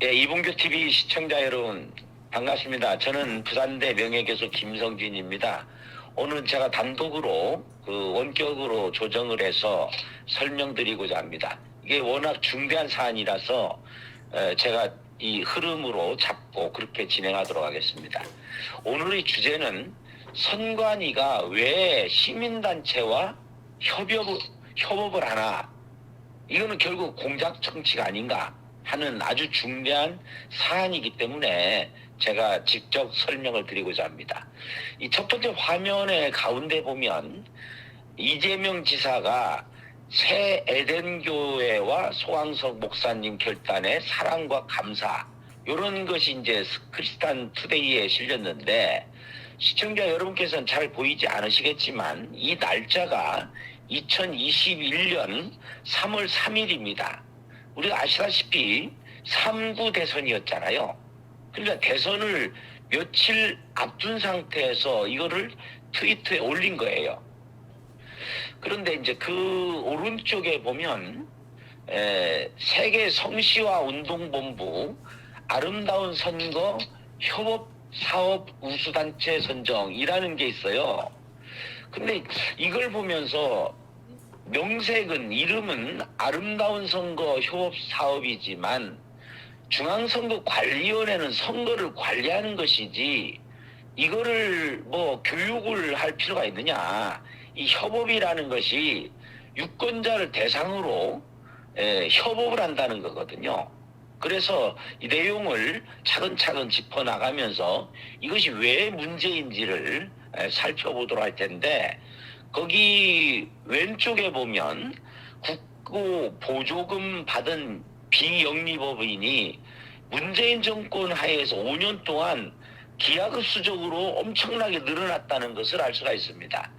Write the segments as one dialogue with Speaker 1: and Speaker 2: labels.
Speaker 1: 예, 이봉규 TV 시청자 여러분 반갑습니다. 저는 부산대 명예교수 김성진입니다. 오늘 제가 단독으로 원격으로 조정을 해서 설명드리고자 합니다. 이게 워낙 중대한 사안이라서 제가 이 흐름으로 잡고 그렇게 진행하도록 하겠습니다. 오늘의 주제는 선관위가 왜 시민단체와 협업을 하나? 이거는 결국 공작 정치가 아닌가 하는 아주 중대한 사안이기 때문에 제가 직접 설명을 드리고자 합니다. 이 첫 번째 화면의 가운데 보면 이재명 지사가 새 에덴교회와 소강석 목사님 결단의 사랑과 감사, 이런 것이 이제 크리스탄 투데이에 실렸는데, 시청자 여러분께서는 잘 보이지 않으시겠지만 이 날짜가 2021년 3월 3일입니다. 우리가 아시다시피 3구 대선이었잖아요. 그러니까 대선을 며칠 앞둔 상태에서 이거를 트위터에 올린 거예요. 그런데 이제 그 오른쪽에 보면 세계 성시화 운동본부 아름다운 선거 협업 사업 우수단체 선정이라는 게 있어요. 근데 이걸 보면서 명색은, 이름은 아름다운 선거 협업 사업이지만 중앙선거관리위원회는 선거를 관리하는 것이지 이거를 뭐 교육을 할 필요가 있느냐. 이 협업이라는 것이 유권자를 대상으로 협업을 한다는 거거든요. 그래서 이 내용을 차근차근 짚어나가면서 이것이 왜 문제인지를 살펴보도록 할 텐데, 거기 왼쪽에 보면 국고 보조금 받은 비영리법인이 문재인 정권 하에서 5년 동안 기하급수적으로 엄청나게 늘어났다는 것을 알 수가 있습니다.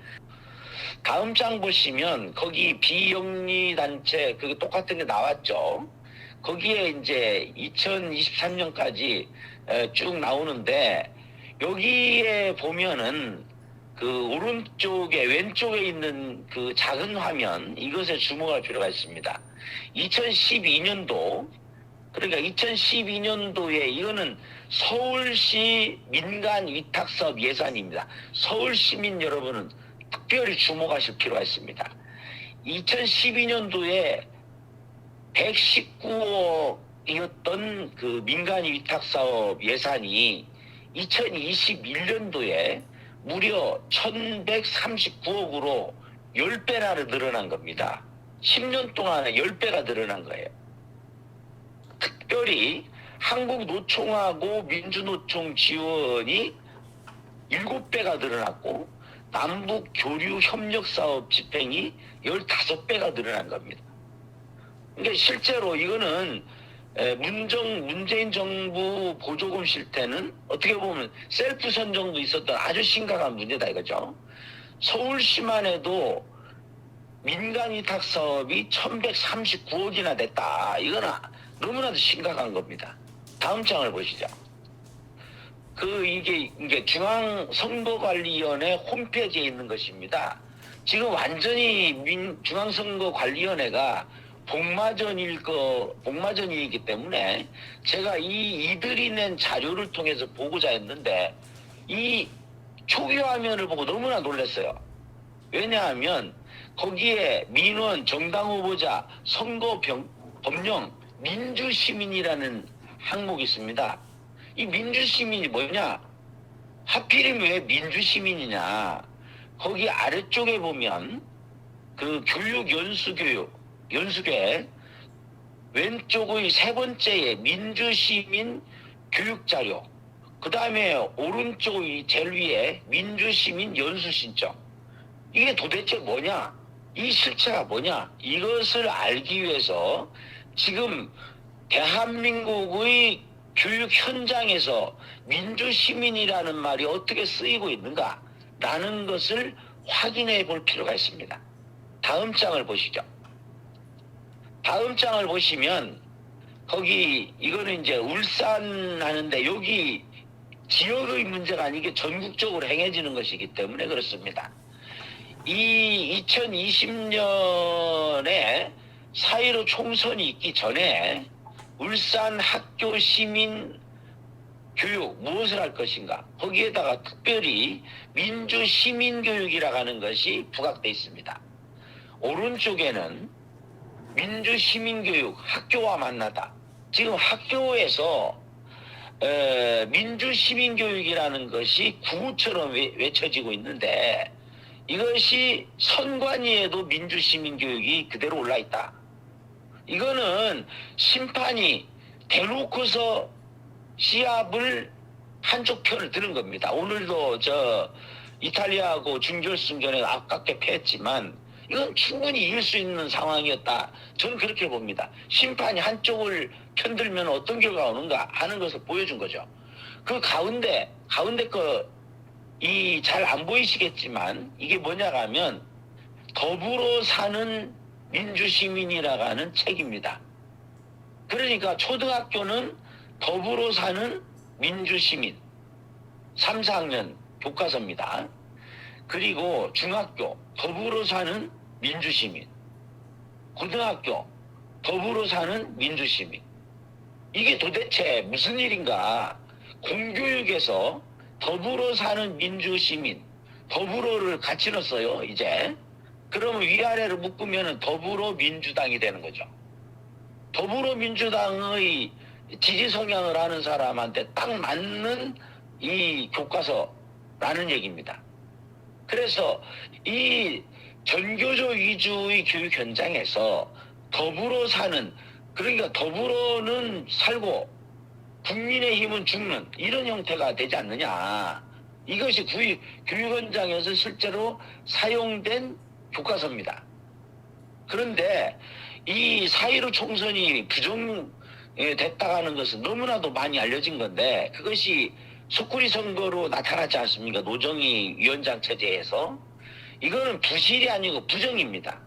Speaker 1: 다음 장 보시면 거기 비영리단체 그 똑같은 게 나왔죠. 거기에 이제 2023년까지 쭉 나오는데, 여기에 보면은 그 오른쪽에 왼쪽에 있는 그 작은 화면, 이것에 주목할 필요가 있습니다. 2012년도, 그러니까 2012년도에 이거는 서울시 민간 위탁사업 예산입니다. 서울 시민 여러분은 특별히 주목하실 필요가 있습니다. 2012년도에 119억이었던 그 민간 위탁사업 예산이 2021년도에 무려 1139억으로 10배나 늘어난 겁니다. 10년 동안에 10배가 늘어난 거예요. 특별히 한국노총하고 민주노총 지원이 7배가 늘어났고, 남북교류협력사업 집행이 15배가 늘어난 겁니다. 그러니까 실제로 이거는 문재인 정부 보조금 실태는 어떻게 보면 셀프 선정도 있었던 아주 심각한 문제다 이거죠. 서울시만 해도 민간 위탁 사업이 1139억이나 됐다. 이거는 너무나도 심각한 겁니다. 다음 장을 보시죠. 이게 중앙선거관리위원회 홈페이지에 있는 것입니다. 지금 완전히 중앙선거관리위원회가 복마전이기 때문에 제가 이들이 낸 자료를 통해서 보고자 했는데, 이 초기 화면을 보고 너무나 놀랐어요. 왜냐하면 거기에 민원, 정당 후보자, 선거 법령, 민주시민이라는 항목이 있습니다. 이 민주시민이 뭐냐? 하필이면 왜 민주시민이냐? 거기 아래쪽에 보면 그 연수계 왼쪽의 세 번째에 민주시민 교육자료, 그 다음에 오른쪽의 제일 위에 민주시민 연수신청. 이게 도대체 뭐냐? 이 실체가 뭐냐? 이것을 알기 위해서 지금 대한민국의 교육 현장에서 민주시민이라는 말이 어떻게 쓰이고 있는가 라는 것을 확인해 볼 필요가 있습니다. 다음 장을 보시죠. 다음 장을 보시면 거기 이거는 이제 울산 하는데, 여기 지역의 문제가 아니게 전국적으로 행해지는 것이기 때문에 그렇습니다. 이 2020년에 4.15 총선이 있기 전에 울산 학교 시민 교육 무엇을 할 것인가? 거기에다가 특별히 민주 시민 교육이라고 하는 것이 부각되어 있습니다. 오른쪽에는 민주 시민 교육 학교와 만나다. 지금 학교에서 민주 시민 교육이라는 것이 구구처럼 외쳐지고 있는데 이것이 선관위에도 민주 시민 교육이 그대로 올라 있다. 이거는 심판이 대놓고서 시합을 한쪽 편을 드는 겁니다. 오늘도 이탈리아하고 준결승전에 아깝게 패했지만 이건 충분히 이길 수 있는 상황이었다. 저는 그렇게 봅니다. 심판이 한쪽을 편들면 어떤 결과가 오는가 하는 것을 보여준 거죠. 그 가운데 잘 안 보이시겠지만 이게 뭐냐가 하면 더불어 사는 민주시민이라고 하는 책입니다. 그러니까 초등학교는 더불어 사는 민주시민 3, 4학년 교과서입니다. 그리고 중학교 더불어 사는 민주시민, 고등학교 더불어 사는 민주시민. 이게 도대체 무슨 일인가? 공교육에서 더불어 사는 민주시민, 더불어를 같이 넣었어요 이제. 그러면 위아래를 묶으면 더불어민주당이 되는 거죠. 더불어민주당의 지지 성향을 하는 사람한테 딱 맞는 이 교과서라는 얘기입니다. 그래서 이 전교조 위주의 교육 현장에서 더불어 사는, 그러니까 더불어는 살고 국민의힘은 죽는 이런 형태가 되지 않느냐. 이것이 교육 현장에서 실제로 사용된 교과서입니다. 그런데 이 4.15 총선이 부정됐다고 하는 것은 너무나도 많이 알려진 건데 그것이 속구리 선거로 나타나지 않습니까? 노정희 위원장 체제에서. 이거는 부실이 아니고 부정입니다.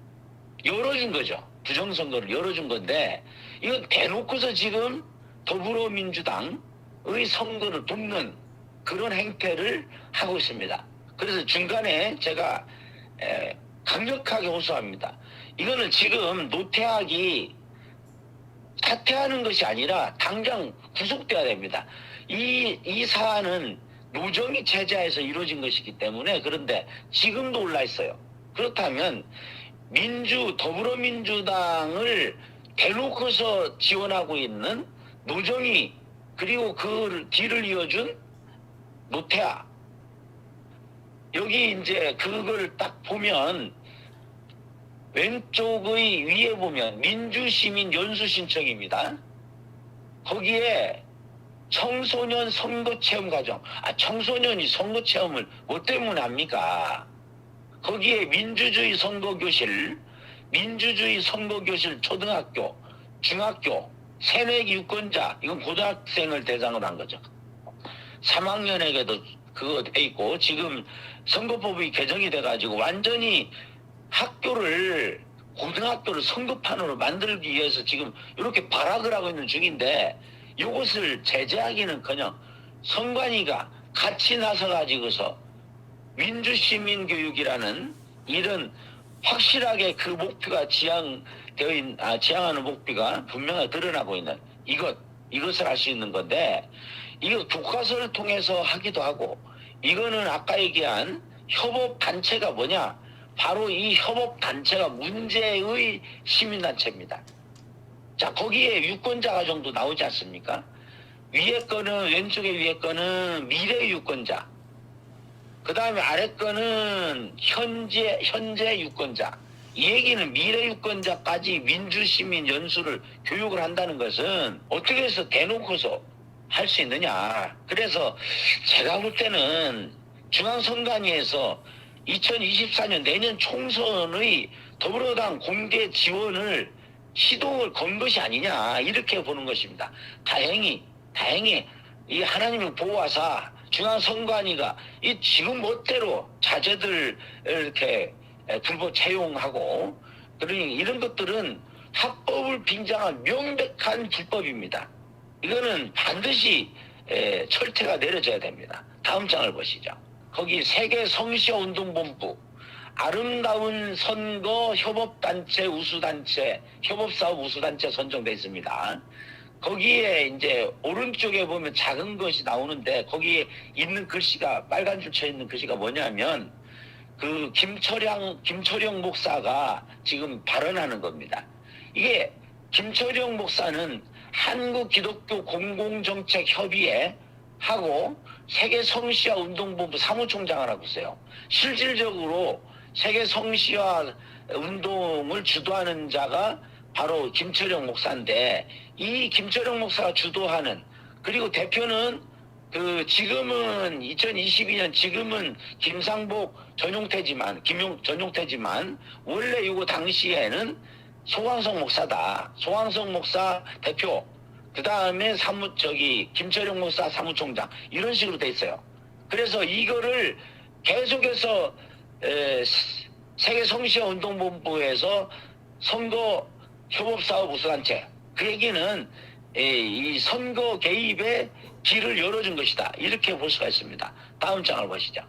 Speaker 1: 열어준 거죠. 부정선거를 열어준 건데 이건 대놓고서 지금 더불어민주당의 선거를 돕는 그런 행태를 하고 있습니다. 그래서 중간에 제가 강력하게 호소합니다. 이거는 지금 노태학이 사퇴하는 것이 아니라 당장 구속돼야 됩니다. 이 사안은 노정희 체제에서 이루어진 것이기 때문에. 그런데 지금도 올라 있어요. 그렇다면 더불어민주당을 대놓고서 지원하고 있는 노정희, 그리고 그 뒤를 이어준 노태하, 여기 이제 그걸 딱 보면 왼쪽의 위에 보면 민주시민 연수신청입니다. 거기에 청소년 선거체험 과정. 청소년이 선거체험을 뭐 때문에 합니까? 거기에 민주주의 선거교실 초등학교, 중학교, 새내기 유권자, 이건 고등학생을 대상으로 한 거죠. 3학년에게도 그거 돼 있고, 지금 선거법이 개정이 돼가지고 완전히 고등학교를 선거판으로 만들기 위해서 지금 이렇게 발악을 하고 있는 중인데, 이것을 제재하기는커녕 선관위가 같이 나서가지고서 민주시민교육이라는 이런 확실하게 그 목표가 지향하는 목표가 분명하게 드러나고 있는 이것을 할 수 있는 건데, 이거 교과서를 통해서 하기도 하고, 이거는 아까 얘기한 협업단체가 뭐냐? 바로 이 협업단체가 문제의 시민단체입니다. 자, 거기에 유권자 가정도 나오지 않습니까? 왼쪽에 위에 거는 미래 유권자, 그 다음에 아래 거는 현재 유권자. 이 얘기는 미래 유권자까지 민주시민 연수를 교육을 한다는 것은 어떻게 해서 대놓고서 할 수 있느냐. 그래서 제가 볼 때는 중앙선관위에서 2024년 내년 총선의 더불어당 공개 지원을 시동을 건 것이 아니냐, 이렇게 보는 것입니다. 다행히 이 하나님의 보호하사 중앙선관위가 이 지금 멋대로 자제들 이렇게 불법 채용하고, 그러니 이런 것들은 합법을 빙자한 명백한 불법입니다. 이거는 반드시 철퇴가 내려져야 됩니다. 다음 장을 보시죠. 거기 세계 성시운동본부 아름다운 선거 협업단체 우수단체, 협업사업 우수단체 선정되어 있습니다. 거기에 이제 오른쪽에 보면 작은 것이 나오는데 거기에 있는 글씨가 빨간 줄 쳐 있는 글씨가 뭐냐면 그 김철영 목사가 지금 발언하는 겁니다. 이게 김철영 목사는 한국기독교 공공정책협의회 하고 세계 성시화 운동본부 사무총장을 하고 있어요. 실질적으로 세계 성시화 운동을 주도하는 자가 바로 김철영 목사인데, 이 김철영 목사가 주도하는, 그리고 대표는 그 지금은 2022년 지금은 김상복 전용태지만 원래 이거 당시에는 송광석 목사다. 송광석 목사 대표, 그 다음에 김철영 목사 사무총장, 이런 식으로 돼 있어요. 그래서 이거를 계속해서 세계 성시화 운동본부에서 선거 협업사업 우수단체, 그 얘기는 이 선거 개입에 길을 열어준 것이다, 이렇게 볼 수가 있습니다. 다음 장을 보시죠.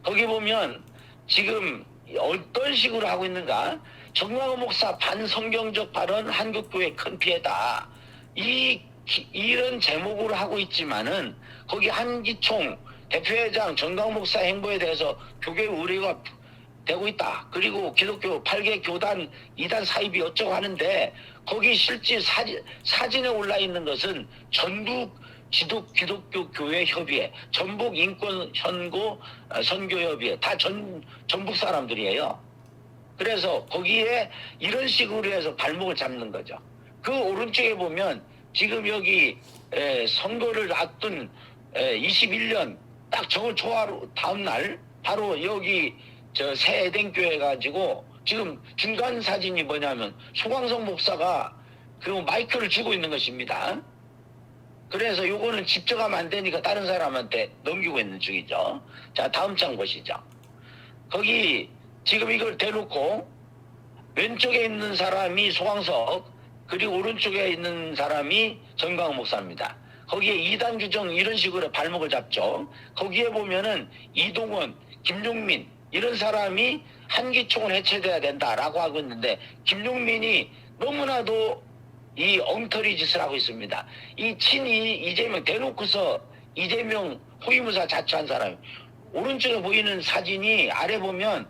Speaker 1: 거기 보면 지금 어떤 식으로 하고 있는가. 정광호 목사 반성경적 발언 한국교회 큰 피해다, 이런 제목으로 하고 있지만은 거기 한기총 대표회장 정광호 목사 행보에 대해서 교계 우려가 되고 있다. 그리고 기독교 8개 교단 이단 사입이 어쩌고 하는데 거기 실제 사진에 올라 있는 것은 전국 기독교 교회 협의회, 전북 인권 선교 협의회, 다 전북 사람들이에요. 그래서 거기에 이런 식으로 해서 발목을 잡는 거죠. 그 오른쪽에 보면 지금 여기 선거를 앞둔 21년 딱 저걸 초하루 다음 날 바로 여기 새 에덴교회 가지고 지금 중간 사진이 뭐냐면 송광석 목사가 그 마이크를 쥐고 있는 것입니다. 그래서 요거는 집적하면 안 되니까 다른 사람한테 넘기고 있는 중이죠. 자, 다음 장 보시죠. 거기 지금 이걸 대놓고 왼쪽에 있는 사람이 송광석, 그리고 오른쪽에 있는 사람이 정광호 목사입니다. 거기에 이단 규정 이런 식으로 발목을 잡죠. 거기에 보면은 이동원, 김용민 이런 사람이 한기총은 해체돼야 된다라고 하고 있는데, 김용민이 너무나도 이 엉터리 짓을 하고 있습니다. 이 이재명 대놓고서 이재명 호위무사 자처한 사람, 오른쪽에 보이는 사진이 아래 보면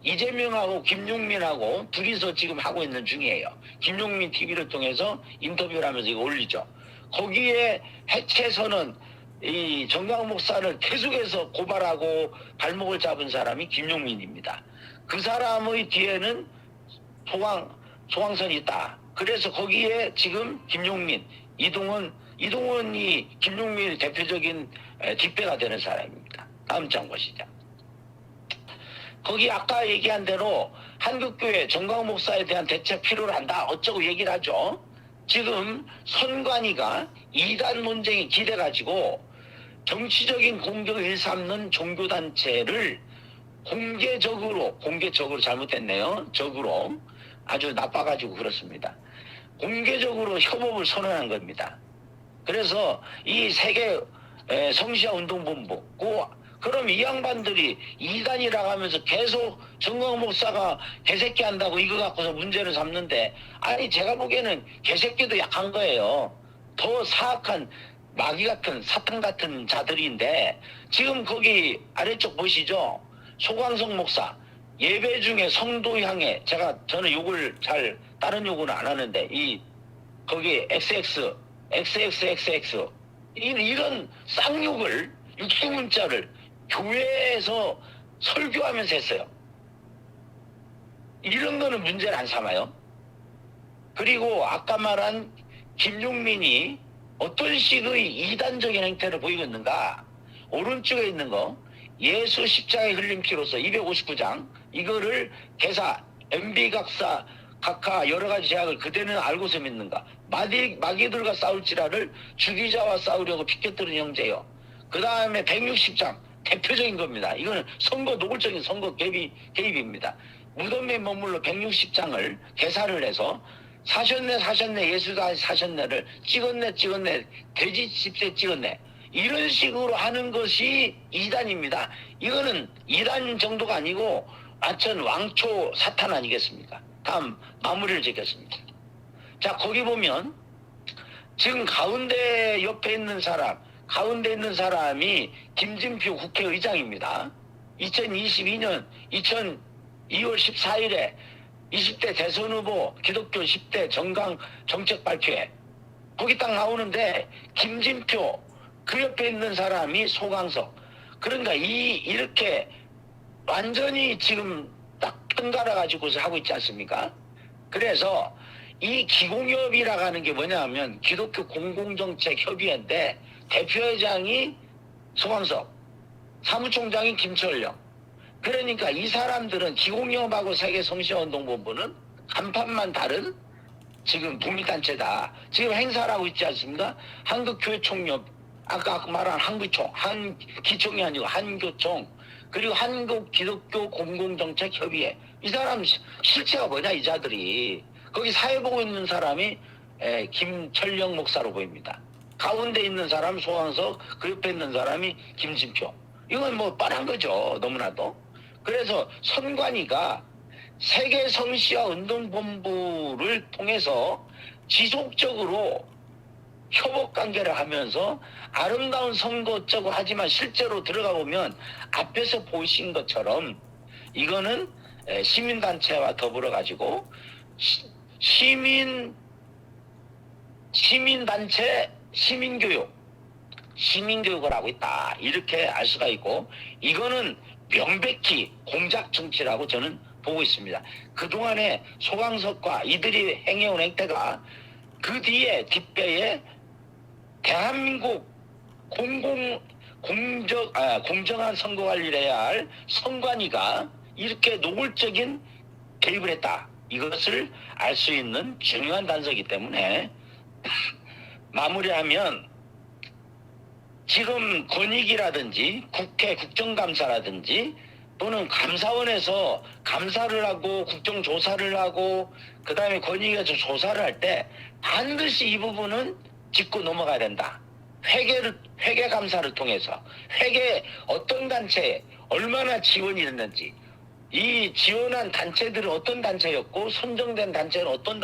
Speaker 1: 이재명하고 김용민하고 둘이서 지금 하고 있는 중이에요. 김용민 TV를 통해서 인터뷰를 하면서 이거 올리죠. 거기에 해체선언, 이 정광호 목사를 계속해서 고발하고 발목을 잡은 사람이 김용민입니다. 그 사람의 뒤에는 송광선이 있다. 그래서 거기에 지금 김용민, 이동원이 김용민의 대표적인 뒷배가 되는 사람입니다. 다음 장 보시죠. 거기 아까 얘기한 대로 한국교회 정광호 목사에 대한 대책 필요로 한다, 어쩌고 얘기를 하죠. 지금 선관위가 이단 논쟁이 기대가지고 정치적인 공격을 일삼는 종교단체를 공개적으로 잘못했네요. 적으로 아주 나빠가지고 그렇습니다. 공개적으로 협업을 선언한 겁니다. 그래서 이 세계 성시화 운동본부, 그럼 이 양반들이 이단이라고 하면서 계속 정광호 목사가 개새끼 한다고 이거 갖고서 문제를 삼는데, 아니 제가 보기에는 개새끼도 약한 거예요. 더 사악한 마귀 같은 사탄 같은 자들인데, 지금 거기 아래쪽 보시죠. 송광석 목사 예배 중에 성도 향해, 저는 욕을 다른 욕은 안 하는데 거기 XXXX 이런 쌍욕을, 육수문자를 교회에서 설교하면서 했어요. 이런 거는 문제를 안 삼아요. 그리고 아까 말한 김용민이 어떤 식의 이단적인 행태를 보이고 있는가. 오른쪽에 있는 거 예수 십자가의 흘린 피로서 259장, 이거를 개사, MB각사 각하 여러 가지 제약을 그대는 알고서 믿는가. 마귀들과 싸울지라를 죽이자와 싸우려고 피켓들은 형제요. 그 다음에 160장 대표적인 겁니다. 이거는 노골적인 선거 개입입니다. 무덤에 머물러 160장을 개사를 해서 사셨네 예수가 사셨네를 찍었네 돼지 집세 찍었네, 이런 식으로 하는 것이 이단입니다. 이거는 이단 정도가 아니고 완전 왕초 사탄 아니겠습니까? 다음 마무리를 짓겠습니다. 자, 거기 보면 지금 가운데 옆에 있는 사람, 가운데 있는 사람이 김진표 국회의장입니다. 2022년 2월 14일에 20대 대선 후보 기독교 10대 정강 정책 발표회 거기 딱 나오는데 김진표 그 옆에 있는 사람이 소강석. 그러니까 이렇게 완전히 지금 딱 편갈아 가지고서 하고 있지 않습니까? 그래서 이 기공협이라고 하는 게 뭐냐면 기독교 공공정책협의회인데 대표회장이 소강석, 사무총장이 김철령. 그러니까 이 사람들은 기공협하고 세계성시운동본부는 간판만 다른 지금 독립단체다. 지금 행사를 하고 있지 않습니까? 한국교회총협, 아까 말한 한교총, 한기총이 아니고 한교총, 그리고 한국기독교 공공정책협의회. 이 사람 실체가 뭐냐 이 자들이. 거기 사회 보고 있는 사람이 김철령 목사로 보입니다. 가운데 있는 사람 소강석, 그 옆에 있는 사람이 김진표. 이건 뭐 뻔한 거죠. 너무나도. 그래서 선관위가 세계성시화 운동본부를 통해서 지속적으로 협업관계를 하면서 아름다운 선거쩌고 하지만 실제로 들어가 보면 앞에서 보신 것처럼 이거는 시민단체와 더불어 가지고 시민단체 시민교육을 하고 있다. 이렇게 알 수가 있고 이거는 명백히 공작 정치라고 저는 보고 있습니다. 그동안에 소강석과 이들이 행해온 행태가 그 뒤에 뒷배에 대한민국 공정한 선거 관리를 해야 할 선관위가 이렇게 노골적인 개입을 했다. 이것을 알 수 있는 중요한 단서이기 때문에 마무리하면 지금 권익이라든지 국회 국정감사라든지 또는 감사원에서 감사를 하고 국정조사를 하고 그 다음에 권익에서 조사를 할 때 반드시 이 부분은 짚고 넘어가야 된다. 회계 감사를 통해서 회계 어떤 단체에 얼마나 지원이 됐는지 이 지원한 단체들은 어떤 단체였고 선정된 단체는 어떤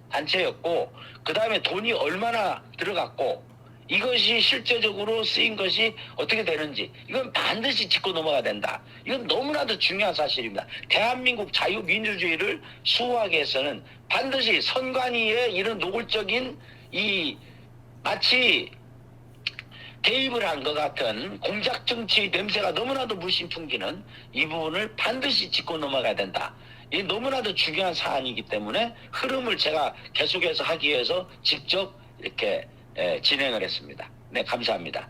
Speaker 1: 단체였고 그 다음에 돈이 얼마나 들어갔고 이것이 실제적으로 쓰인 것이 어떻게 되는지 이건 반드시 짚고 넘어가야 된다. 이건 너무나도 중요한 사실입니다. 대한민국 자유민주주의를 수호하기 위해서는 반드시 선관위의 이런 노골적인 이 마치 개입을 한 것 같은 공작정치 냄새가 너무나도 물씬 풍기는 이 부분을 반드시 짚고 넘어가야 된다. 이 너무나도 중요한 사안이기 때문에 흐름을 제가 계속해서 하기 위해서 직접 이렇게 진행을 했습니다. 네, 감사합니다.